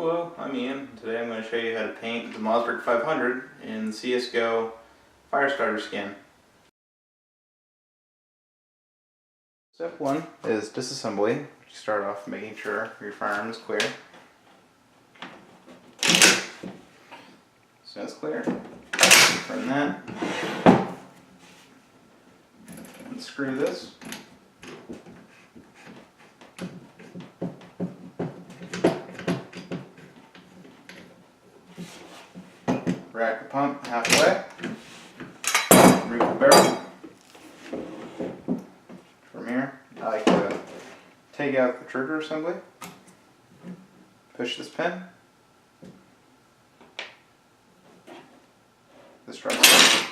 Hello, I'm Ian. Today I'm going to show you how to paint the Mossberg 500 in CSGO Fire Starter skin. Step 1 is disassembly. You start off making sure your firearm is clear. So it's clear. From that, unscrew this. Rack the pump halfway. Remove the barrel. From here, I like to take out the trigger assembly. Push this pin. This strikes.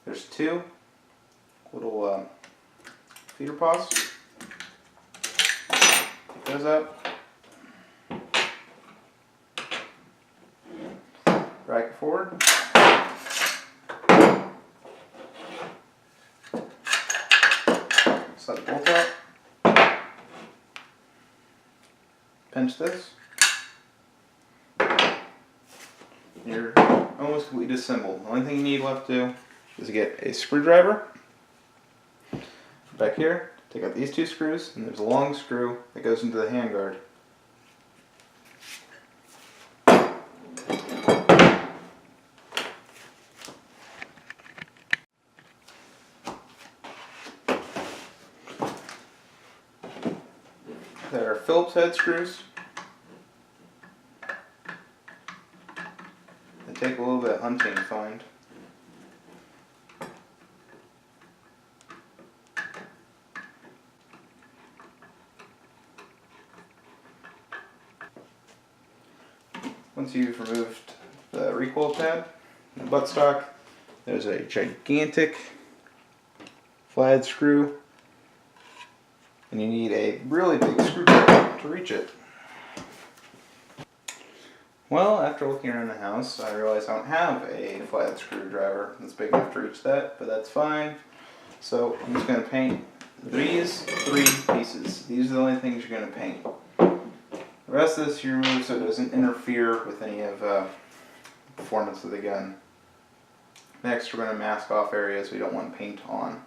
There's two little feeder paws. Pick those up. Rack it forward. Slide the bolt out. Pinch this. You're almost completely disassembled. The only thing you need left to do is to get a screwdriver. Back here, take out these two screws, and there's a long screw that goes into the handguard. There are Phillips head screws. They take a little bit of hunting to find. Once you've removed the recoil pad and the buttstock, there's a gigantic flathead screw, and you need a really big screwdriver to reach it. Well, after looking around the house, I realized I don't have a flathead screwdriver that's big enough to reach that, but that's fine. So I'm just going to paint these three pieces. These are the only things you're going to paint. The rest of this you remove so it doesn't interfere with any of the performance of the gun. Next, we're going to mask off areas we don't want paint on.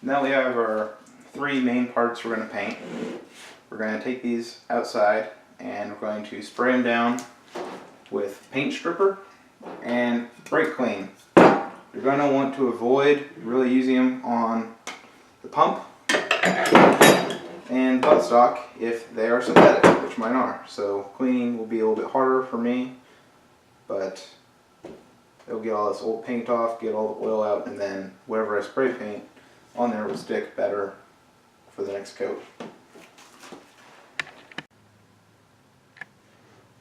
Now we have our three main parts we're going to paint. We're going to take these outside and we're going to spray them down with paint stripper and brake clean. You're going to want to avoid really using them on the pump and buttstock if they are synthetic, which mine are. So cleaning will be a little bit harder for me, but it'll get all this old paint off, get all the oil out, and then whatever I spray paint on there will stick better for the next coat.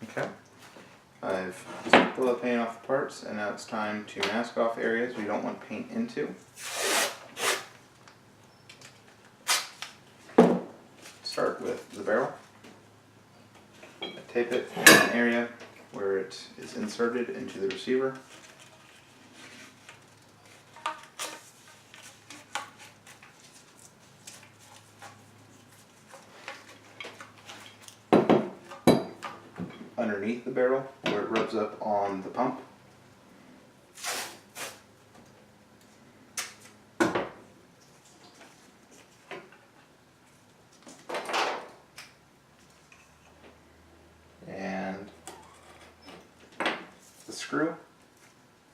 Okay, I've stripped the paint off the parts, and now it's time to mask off areas we don't want paint into. Start with the barrel. I tape it in an area where it is inserted into the receiver. Underneath the barrel where it rubs up on the pump. And the screw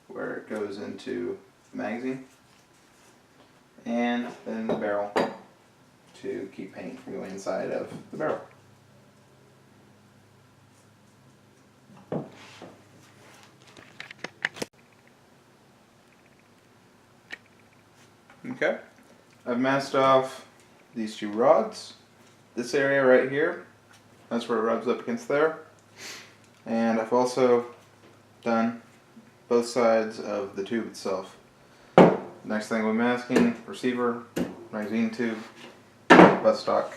where it goes into the magazine. And then the barrel to keep paint from going inside of the barrel. Okay, I've masked off these two rods. This area right here, that's where it rubs up against there. And I've also done both sides of the tube itself. Next thing we're masking, receiver, magazine tube, buttstock.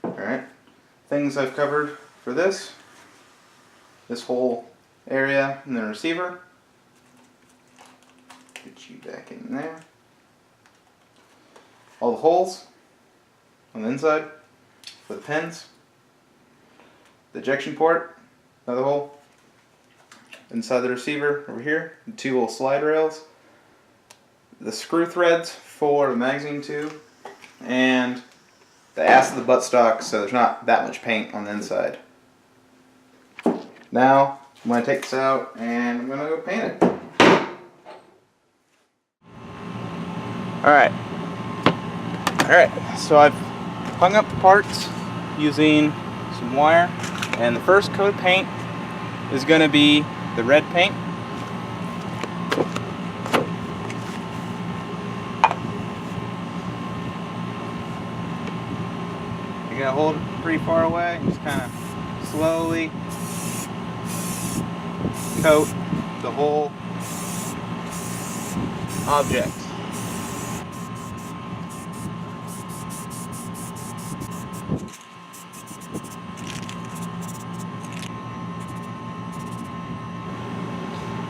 Alright, things I've covered for this whole area and the receiver. Put you back in there. All the holes on the inside for the pins. The ejection port, another hole. Inside the receiver over here, the 2 little slide rails. The screw threads for the magazine tube, and the ass of the buttstock so there's not that much paint on the inside. Now I'm going to take this out and I'm going to go paint it. Alright, so I've hung up the parts using some wire, and the first coat of paint is going to be the red paint. You're going to hold it pretty far away and just kind of slowly coat the whole object.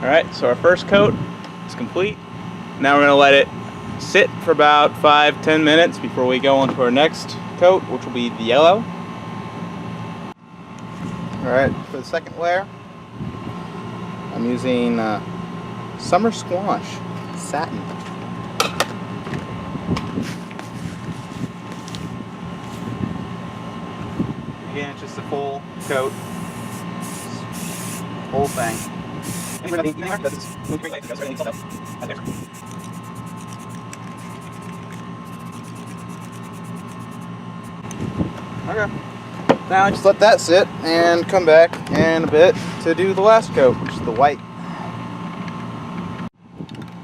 Alright, so our first coat is complete. Now we're going to let it sit for about 5-10 minutes before we go on to our next coat, which will be the yellow. Alright, for the second layer, I'm using Summer Squash Satin. Again, it's just a full coat, whole thing. Okay. Now just let that sit and come back in a bit to do the last coat, which is the white.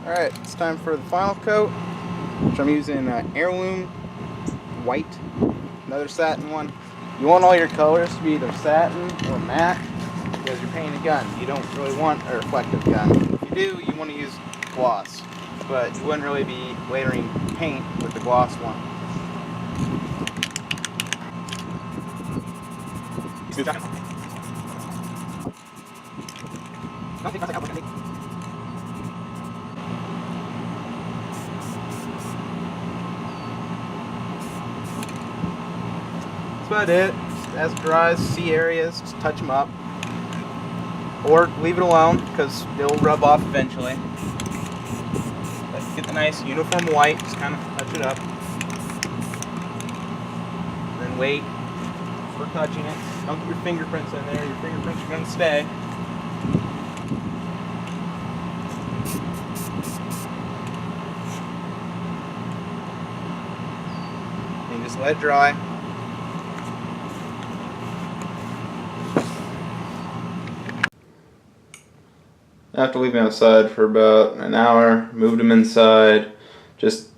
Alright, it's time for the final coat, which I'm using Heirloom White, another satin one. You want all your colors to be either satin or matte, because you're painting a gun. You don't really want a reflective gun. If you do, you want to use gloss, but you wouldn't really be layering paint with the gloss one. That's about it. As it dries, see areas, just touch them up. Or leave it alone, because it'll rub off eventually. But get the nice uniform white, just kind of touch it up. And then wait for touching it. Don't get your fingerprints in there, your fingerprints are going to stay. And just let it dry. After leaving outside for about an hour, moved them inside, just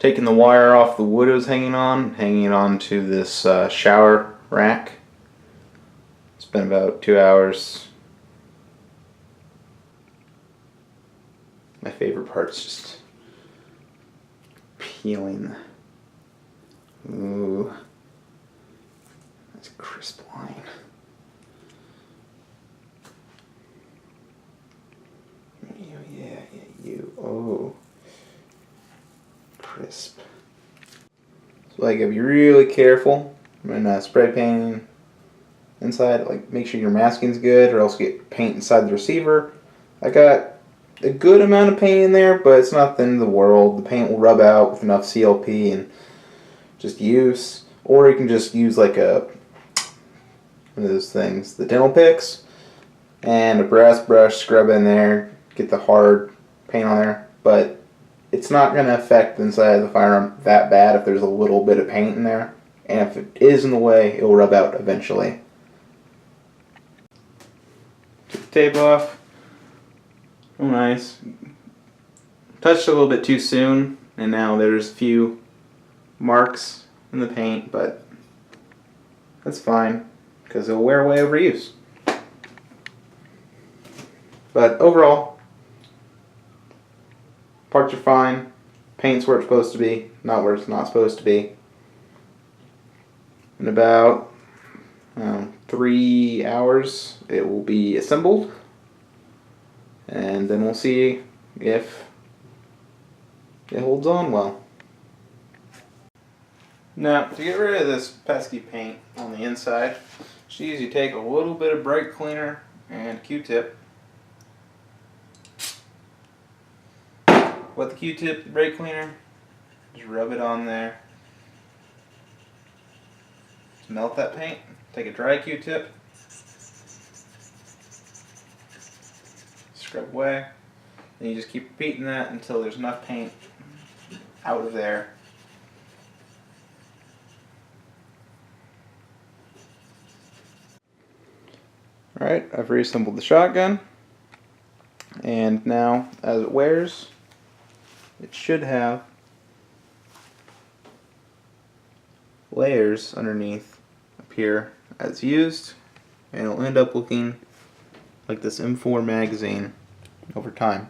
taking the wire off the wood it was hanging it on to this shower rack. It's been about 2 hours. My favorite part's just peeling. Ooh, that's a crisp line. Oh, crisp. So like, if you're really careful when spray painting inside, like make sure your masking's good, or else get paint inside the receiver. I got a good amount of paint in there, but it's not the end of the world. The paint will rub out with enough CLP and just use, or you can just use like one of those things, the dental picks, and a brass brush, scrub in there, get the hard paint on there, but it's not going to affect the inside of the firearm that bad if there's a little bit of paint in there, and if it is in the way, it will rub out eventually. Took the tape off. Oh, nice. Touched a little bit too soon, and now there's a few marks in the paint, but that's fine because it'll wear away over use. But overall, parts are fine. Paint's where it's supposed to be, not where it's not supposed to be. In about 3 hours, it will be assembled, and then we'll see if It holds on well. Now, to get rid of this pesky paint on the inside, you take a little bit of brake cleaner and Q-tip. With the Q-tip, the brake cleaner, just rub it on there. Just melt that paint. Take a dry Q-tip, scrub away, and you just keep repeating that until there's enough paint out of there. Alright, I've reassembled the shotgun, and now as it wears, it should have layers underneath up here as used, and it'll end up looking like this M4 magazine over time.